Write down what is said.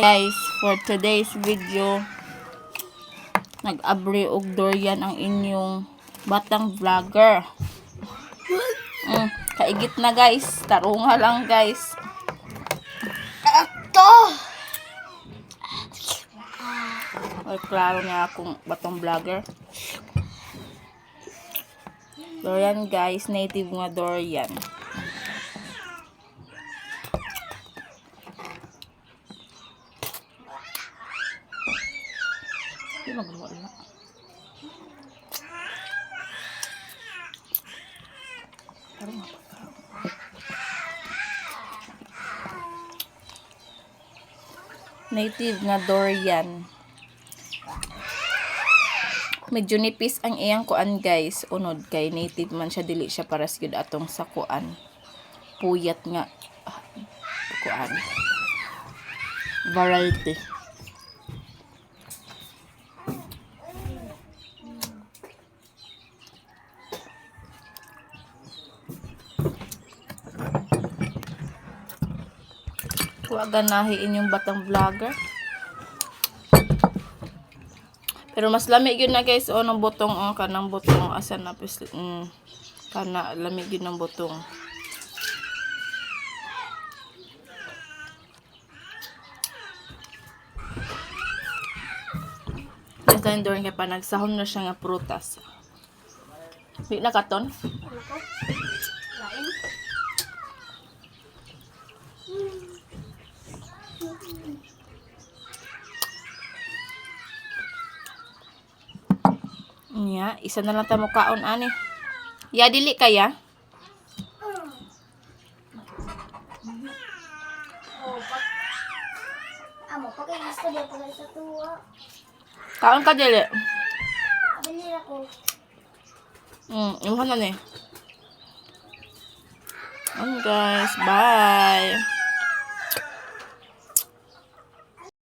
Guys, for today's video, nag-abri og durian ang inyong batang vlogger. Kaigit na guys, tarunga lang guys. Ito! Ay, klaro na akong batang vlogger. Durian guys, native nga durian. Hindi magwala. Native nga durian. Medyo nipis ang iyang kuan guys, unod kay native man siya, dili siya paras gyud atong sa kuan. Puyat nga kuan. Variety. Huwag ganahin yung batang vlogger. Pero mas lamig yun na guys, o ng butong, o kanang butong, asa na, kana, lamig yun ng butong. Basta yung doon kaya pa, nagsahon na siya nga prutas. Di na katon? Lain. Nya, isa na lang ta mo kaon ani. Ya dili kaya? Amo, pagay gusto din pagay sa tuwa. Kaon ka dili. Bili ako. Imuha na ni. Guys, bye.